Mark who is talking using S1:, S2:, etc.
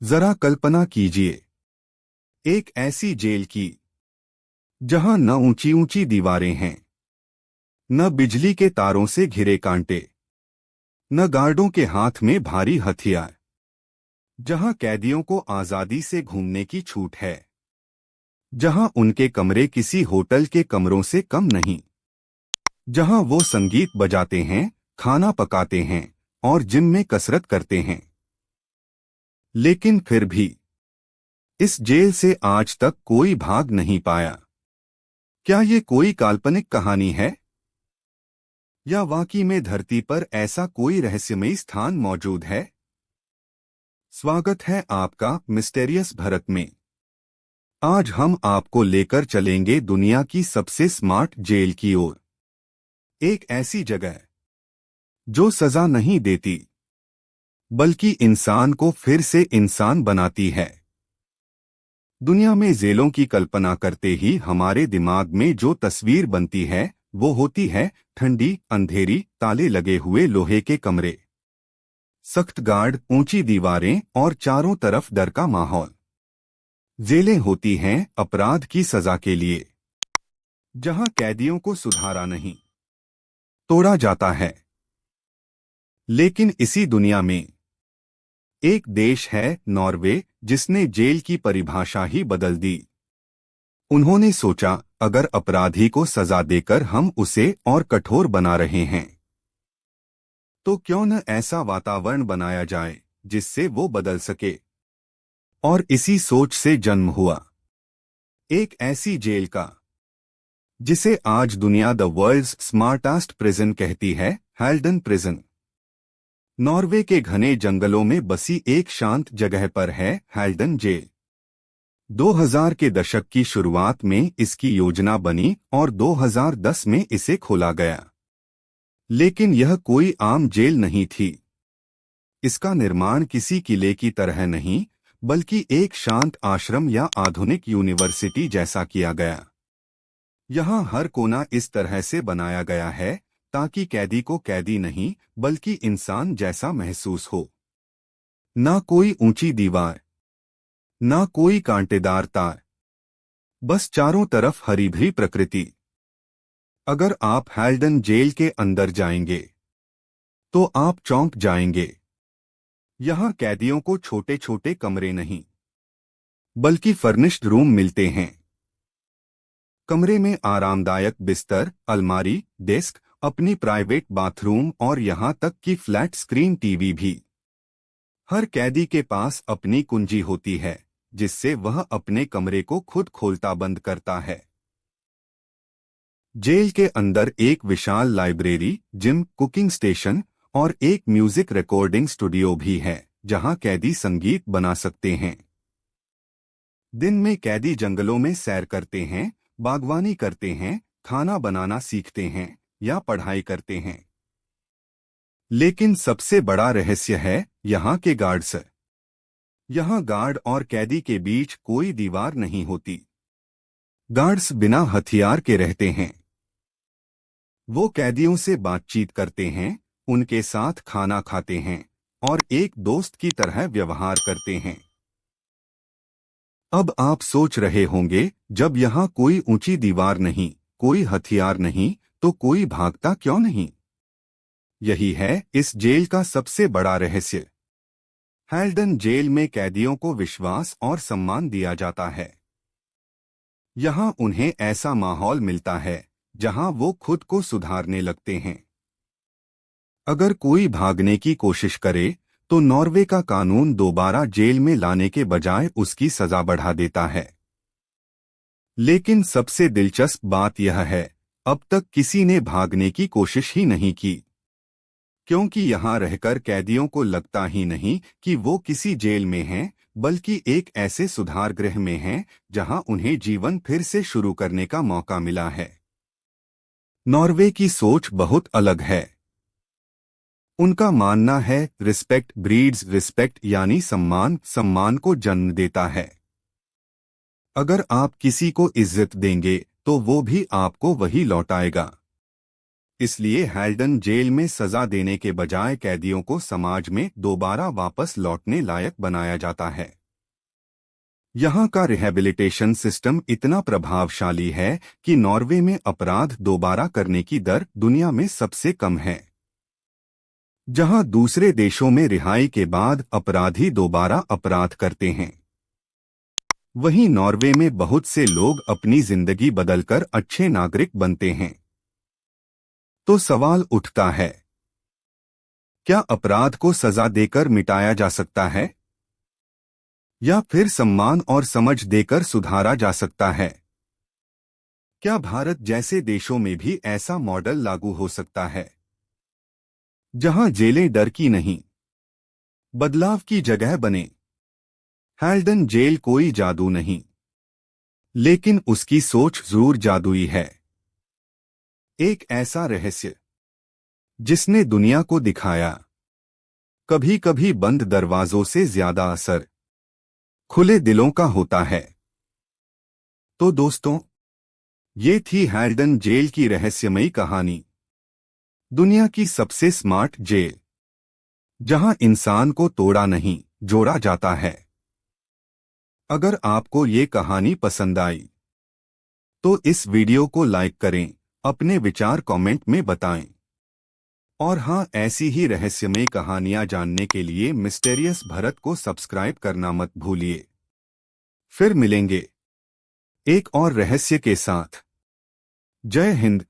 S1: जरा कल्पना कीजिए, एक ऐसी जेल की जहां न ऊंची ऊंची दीवारें हैं, न बिजली के तारों से घिरे कांटे, न गार्डों के हाथ में भारी हथियार। जहां कैदियों को आजादी से घूमने की छूट है, जहां उनके कमरे किसी होटल के कमरों से कम नहीं, जहां वो संगीत बजाते हैं, खाना पकाते हैं और जिम में कसरत करते हैं। लेकिन फिर भी इस जेल से आज तक कोई भाग नहीं पाया। क्या ये कोई काल्पनिक कहानी है, या वाकई में धरती पर ऐसा कोई रहस्यमयी स्थान मौजूद है? स्वागत है आपका मिस्टेरियस भारत में। आज हम आपको लेकर चलेंगे दुनिया की सबसे स्मार्ट जेल की ओर। एक ऐसी जगह जो सजा नहीं देती, बल्कि इंसान को फिर से इंसान बनाती है। दुनिया में जेलों की कल्पना करते ही हमारे दिमाग में जो तस्वीर बनती है वो होती है ठंडी, अंधेरी, ताले लगे हुए लोहे के कमरे, सख्त गार्ड, ऊंची दीवारें और चारों तरफ डर का माहौल। जेलें होती हैं अपराध की सजा के लिए, जहां कैदियों को सुधारा नहीं, तोड़ा जाता है। लेकिन इसी दुनिया में एक देश है, नॉर्वे, जिसने जेल की परिभाषा ही बदल दी। उन्होंने सोचा, अगर अपराधी को सजा देकर हम उसे और कठोर बना रहे हैं, तो क्यों न ऐसा वातावरण बनाया जाए जिससे वो बदल सके। और इसी सोच से जन्म हुआ एक ऐसी जेल का जिसे आज दुनिया द वर्ल्ड्स स्मार्टेस्ट प्रिजन कहती है, हैल्डन प्रिजन। नॉर्वे के घने जंगलों में बसी एक शांत जगह पर है हैल्डन जेल। 2000 के दशक की शुरुआत में इसकी योजना बनी और 2010 में इसे खोला गया। लेकिन यह कोई आम जेल नहीं थी। इसका निर्माण किसी किले की तरह नहीं, बल्कि एक शांत आश्रम या आधुनिक यूनिवर्सिटी जैसा किया गया। यहाँ हर कोना इस तरह से बनाया गया है ताकि कैदी को कैदी नहीं, बल्कि इंसान जैसा महसूस हो। ना कोई ऊंची दीवार, ना कोई कांटेदार तार, बस चारों तरफ हरी भरी प्रकृति। अगर आप हैल्डन जेल के अंदर जाएंगे तो आप चौंक जाएंगे। यहाँ कैदियों को छोटे छोटे कमरे नहीं, बल्कि फर्निश्ड रूम मिलते हैं। कमरे में आरामदायक बिस्तर, अलमारी, डेस्क, अपनी प्राइवेट बाथरूम और यहाँ तक कि फ्लैट स्क्रीन टीवी भी। हर कैदी के पास अपनी कुंजी होती है, जिससे वह अपने कमरे को खुद खोलता बंद करता है। जेल के अंदर एक विशाल लाइब्रेरी, जिम, कुकिंग स्टेशन और एक म्यूजिक रिकॉर्डिंग स्टूडियो भी है, जहां कैदी संगीत बना सकते हैं। दिन में कैदी जंगलों में सैर करते हैं, बागवानी करते हैं, खाना बनाना सीखते हैं या पढ़ाई करते हैं। लेकिन सबसे बड़ा रहस्य है यहाँ के गार्ड्स। यहाँ गार्ड और कैदी के बीच कोई दीवार नहीं होती। गार्ड्स बिना हथियार के रहते हैं। वो कैदियों से बातचीत करते हैं, उनके साथ खाना खाते हैं और एक दोस्त की तरह व्यवहार करते हैं। अब आप सोच रहे होंगे, जब यहाँ कोई ऊंची दीवार नहीं, कोई हथियार नहीं, तो कोई भागता क्यों नहीं? यही है इस जेल का सबसे बड़ा रहस्य। हैल्डन जेल में कैदियों को विश्वास और सम्मान दिया जाता है। यहाँ उन्हें ऐसा माहौल मिलता है जहाँ वो खुद को सुधारने लगते हैं। अगर कोई भागने की कोशिश करे तो नॉर्वे का कानून दोबारा जेल में लाने के बजाय उसकी सजा बढ़ा देता है। लेकिन सबसे दिलचस्प बात यह है, अब तक किसी ने भागने की कोशिश ही नहीं की, क्योंकि यहाँ रहकर कैदियों को लगता ही नहीं कि वो किसी जेल में हैं, बल्कि एक ऐसे सुधार गृह में हैं जहाँ उन्हें जीवन फिर से शुरू करने का मौका मिला है। नॉर्वे की सोच बहुत अलग है। उनका मानना है, रिस्पेक्ट ब्रीड्स रिस्पेक्ट, यानी सम्मान सम्मान को जन्म देता है। अगर आप किसी को इज्जत देंगे तो वो भी आपको वही लौटाएगा। इसलिए हैल्डन जेल में सजा देने के बजाय कैदियों को समाज में दोबारा वापस लौटने लायक बनाया जाता है। यहाँ का रिहैबिलिटेशन सिस्टम इतना प्रभावशाली है कि नॉर्वे में अपराध दोबारा करने की दर दुनिया में सबसे कम है। जहाँ दूसरे देशों में रिहाई के बाद अपराधी दोबारा अपराध करते हैं, वहीं नॉर्वे में बहुत से लोग अपनी जिंदगी बदलकर अच्छे नागरिक बनते हैं। तो सवाल उठता है, क्या अपराध को सजा देकर मिटाया जा सकता है, या फिर सम्मान और समझ देकर सुधारा जा सकता है? क्या भारत जैसे देशों में भी ऐसा मॉडल लागू हो सकता है, जहां जेलें डर की नहीं, बदलाव की जगह बने? हैल्डन जेल कोई जादू नहीं, लेकिन उसकी सोच जरूर जादुई है। एक ऐसा रहस्य जिसने दुनिया को दिखाया, कभी कभी बंद दरवाजों से ज्यादा असर खुले दिलों का होता है। तो दोस्तों, ये थी हैल्डन जेल की रहस्यमयी कहानी। दुनिया की सबसे स्मार्ट जेल, जहां इंसान को तोड़ा नहीं, जोड़ा जाता है। अगर आपको ये कहानी पसंद आई तो इस वीडियो को लाइक करें, अपने विचार कमेंट में बताएं। और हाँ, ऐसी ही रहस्यमयी कहानियां जानने के लिए मिस्टेरियस भारत को सब्सक्राइब करना मत भूलिए। फिर मिलेंगे एक और रहस्य के साथ। जय हिंद।